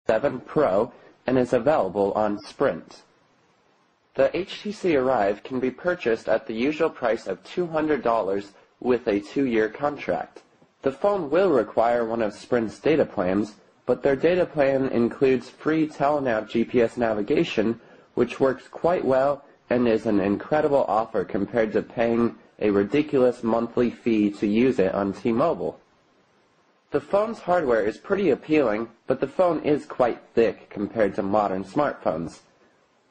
7 Pro and is available on Sprint. The HTC ARRIVE can be purchased at the usual price of $200 with a 2-year contract. The phone will require one of Sprint's data plans, but their data plan includes free telenav GPS navigation, which works quite well and is an incredible offer compared to paying a ridiculous monthly fee to use it on T-Mobile. The phone's hardware is pretty appealing, but the phone is quite thick compared to modern smartphones.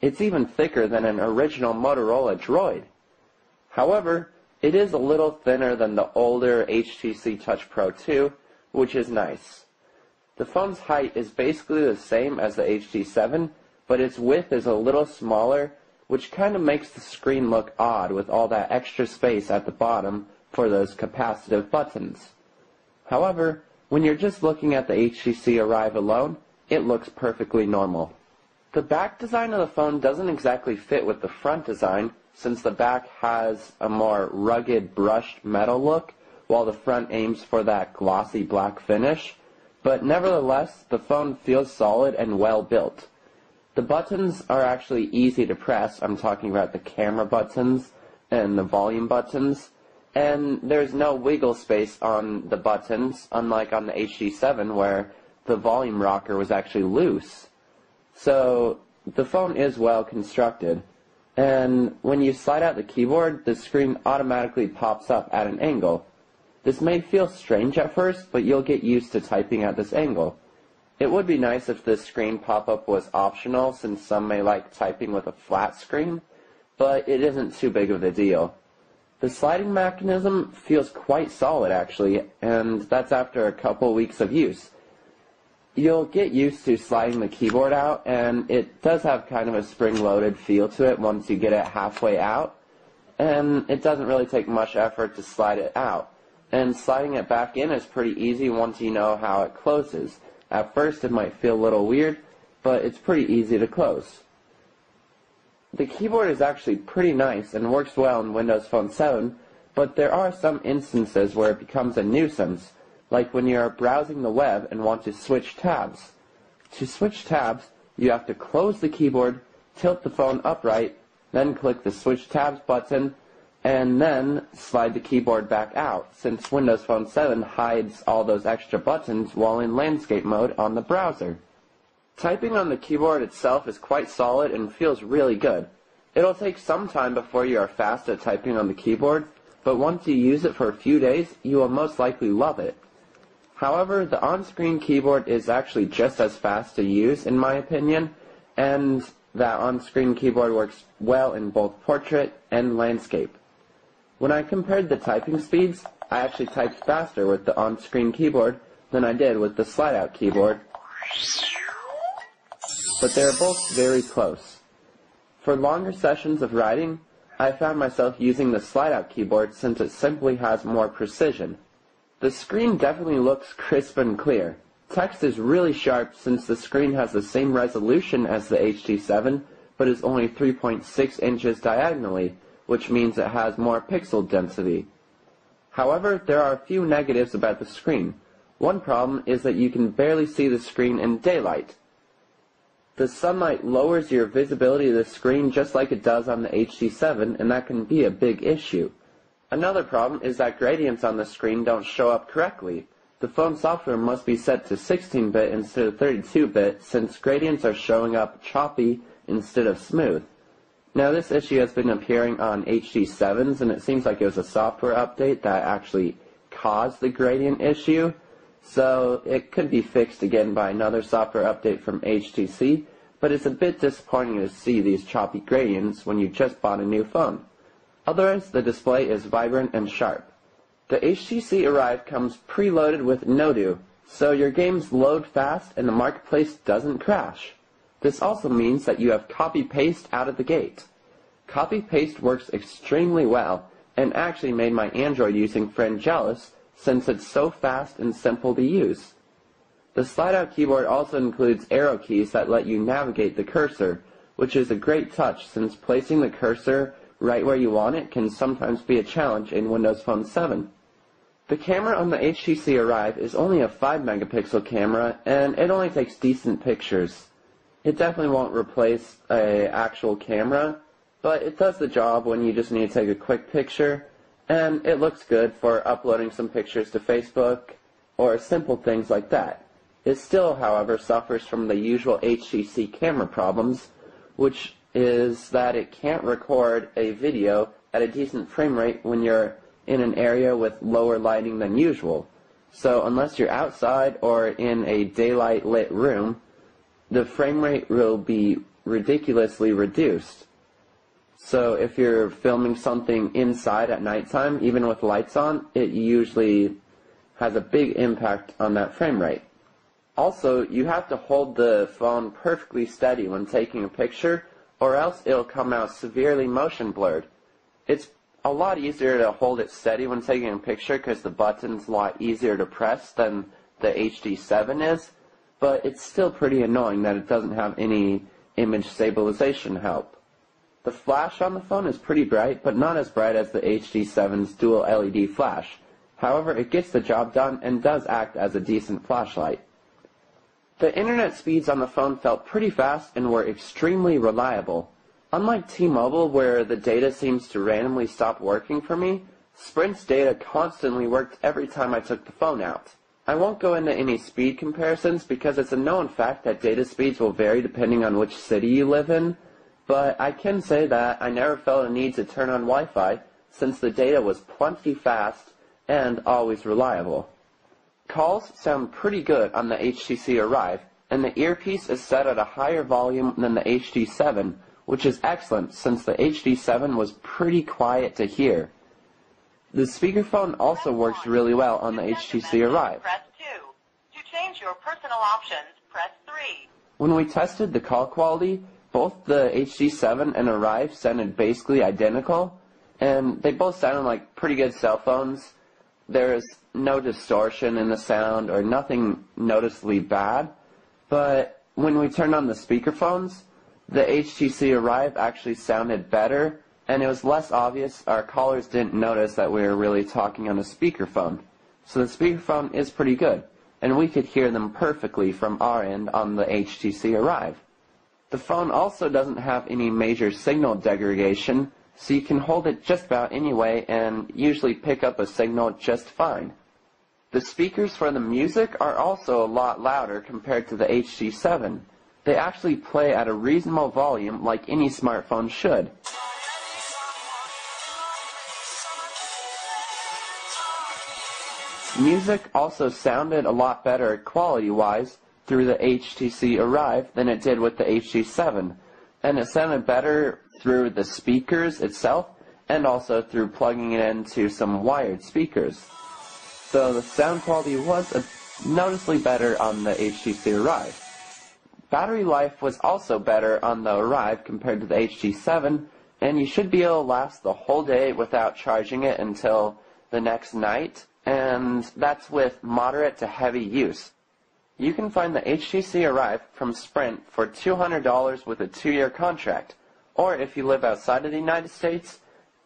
It's even thicker than an original Motorola Droid. However, it is a little thinner than the older HTC Touch Pro 2, which is nice. The phone's height is basically the same as the HD7, but its width is a little smaller, which kind of makes the screen look odd with all that extra space at the bottom for those capacitive buttons. However, when you're just looking at the HTC ARRIVE alone, it looks perfectly normal. The back design of the phone doesn't exactly fit with the front design, since the back has a more rugged brushed metal look, while the front aims for that glossy black finish. But nevertheless, the phone feels solid and well built. The buttons are actually easy to press. I'm talking about the camera buttons and the volume buttons. And there's no wiggle space on the buttons, unlike on the HD7 where the volume rocker was actually loose. So the phone is well constructed. And when you slide out the keyboard, the screen automatically pops up at an angle. This may feel strange at first, but you'll get used to typing at this angle. It would be nice if this screen pop-up was optional, since some may like typing with a flat screen, but it isn't too big of a deal. The sliding mechanism feels quite solid actually, and that's after a couple weeks of use. You'll get used to sliding the keyboard out, and it does have kind of a spring-loaded feel to it once you get it halfway out, and it doesn't really take much effort to slide it out. And sliding it back in is pretty easy once you know how it closes. At first it might feel a little weird, but it's pretty easy to close. The keyboard is actually pretty nice and works well in Windows Phone 7, but there are some instances where it becomes a nuisance, like when you are browsing the web and want to switch tabs. To switch tabs, you have to close the keyboard, tilt the phone upright, then click the Switch Tabs button, and then slide the keyboard back out, since Windows Phone 7 hides all those extra buttons while in landscape mode on the browser. Typing on the keyboard itself is quite solid and feels really good. It'll take some time before you are fast at typing on the keyboard, but once you use it for a few days, you will most likely love it. However, the on-screen keyboard is actually just as fast to use, in my opinion, and that on-screen keyboard works well in both portrait and landscape. When I compared the typing speeds, I actually typed faster with the on-screen keyboard than I did with the slide-out keyboard, but they are both very close. For longer sessions of writing, I found myself using the slide-out keyboard since it simply has more precision. The screen definitely looks crisp and clear. Text is really sharp since the screen has the same resolution as the HD7, but is only 3.6 inches diagonally, which means it has more pixel density. However, there are a few negatives about the screen. One problem is that you can barely see the screen in daylight. The sunlight lowers your visibility of the screen just like it does on the HD7, and that can be a big issue. Another problem is that gradients on the screen don't show up correctly. The phone software must be set to 16-bit instead of 32-bit, since gradients are showing up choppy instead of smooth. Now, this issue has been appearing on HD7s, and it seems like it was a software update that actually caused the gradient issue, so it could be fixed again by another software update from HTC, but it's a bit disappointing to see these choppy gradients when you just bought a new phone. Otherwise, the display is vibrant and sharp. The HTC ARRIVE comes preloaded with Nodu, so your games load fast and the marketplace doesn't crash. This also means that you have copy-paste out of the gate. Copy-paste works extremely well, and actually made my Android using friend jealous, since it's so fast and simple to use. The slide-out keyboard also includes arrow keys that let you navigate the cursor, which is a great touch since placing the cursor right where you want it can sometimes be a challenge in Windows Phone 7. The camera on the HTC ARRIVE is only a 5 megapixel camera, and it only takes decent pictures. It definitely won't replace an actual camera, but it does the job when you just need to take a quick picture, and it looks good for uploading some pictures to Facebook or simple things like that. It still, however, suffers from the usual HTC camera problems, which is that it can't record a video at a decent frame rate when you're in an area with lower lighting than usual. So unless you're outside or in a daylight lit room, the frame rate will be ridiculously reduced. So if you're filming something inside at nighttime, even with lights on, it usually has a big impact on that frame rate. Also, you have to hold the phone perfectly steady when taking a picture, or else it'll come out severely motion blurred. It's a lot easier to hold it steady when taking a picture because the button's a lot easier to press than the HD7 is, but it's still pretty annoying that it doesn't have any image stabilization help. The flash on the phone is pretty bright, but not as bright as the HD7's dual LED flash. However, it gets the job done and does act as a decent flashlight. The internet speeds on the phone felt pretty fast and were extremely reliable. Unlike T-Mobile, where the data seems to randomly stop working for me, Sprint's data constantly worked every time I took the phone out. I won't go into any speed comparisons because it's a known fact that data speeds will vary depending on which city you live in, but I can say that I never felt a need to turn on Wi-Fi since the data was plenty fast and always reliable. Calls sound pretty good on the HTC ARRIVE, and the earpiece is set at a higher volume than the HD7, which is excellent since the HD7 was pretty quiet to hear. The speakerphone also works really well on the HTC ARRIVE. Press 2. To change your personal options, press 3. When we tested the call quality, both the HD7 and ARRIVE sounded basically identical, and they both sounded like pretty good cell phones. There's no distortion in the sound or nothing noticeably bad, but when we turned on the speakerphones, the HTC ARRIVE actually sounded better, and it was less obvious. Our callers didn't notice that we were really talking on a speakerphone. So the speakerphone is pretty good, and we could hear them perfectly from our end on the HTC ARRIVE. The phone also doesn't have any major signal degradation, so you can hold it just about any way and usually pick up a signal just fine. The speakers for the music are also a lot louder compared to the HD7. They actually play at a reasonable volume like any smartphone should. Music also sounded a lot better quality-wise through the HTC ARRIVE than it did with the HD7, and it sounded better through the speakers itself and also through plugging it into some wired speakers. So the sound quality was noticeably better on the HTC ARRIVE. Battery life was also better on the ARRIVE compared to the HD7, and you should be able to last the whole day without charging it until the next night, and that's with moderate to heavy use. You can find the HTC ARRIVE from Sprint for $200 with a 2-year contract, or if you live outside of the United States,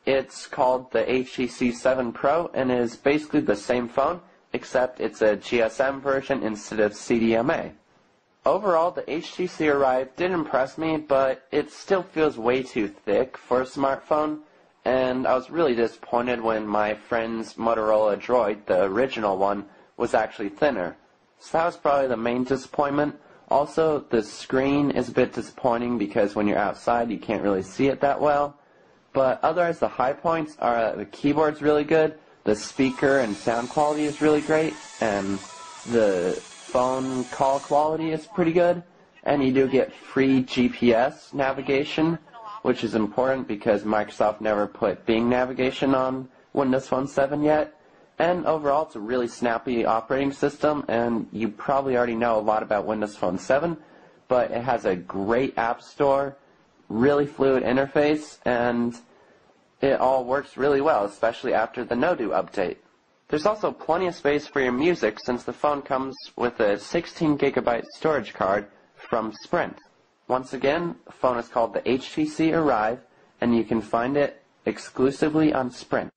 it's called the HTC 7 Pro and is basically the same phone, except it's a GSM version instead of CDMA. Overall, the HTC ARRIVE did impress me, but it still feels way too thick for a smartphone, and I was really disappointed when my friend's Motorola Droid, the original one, was actually thinner. So that was probably the main disappointment. Also, the screen is a bit disappointing because when you're outside you can't really see it that well. But otherwise, the high points are the keyboard's really good, the speaker and sound quality is really great, and the phone call quality is pretty good, and you do get free GPS navigation, which is important because Microsoft never put Bing navigation on Windows Phone 7 yet. And overall, it's a really snappy operating system, and you probably already know a lot about Windows Phone 7, but it has a great app store, really fluid interface, and it all works really well, especially after the No-Do update. There's also plenty of space for your music since the phone comes with a 16GB storage card from Sprint. Once again, the phone is called the HTC ARRIVE, and you can find it exclusively on Sprint.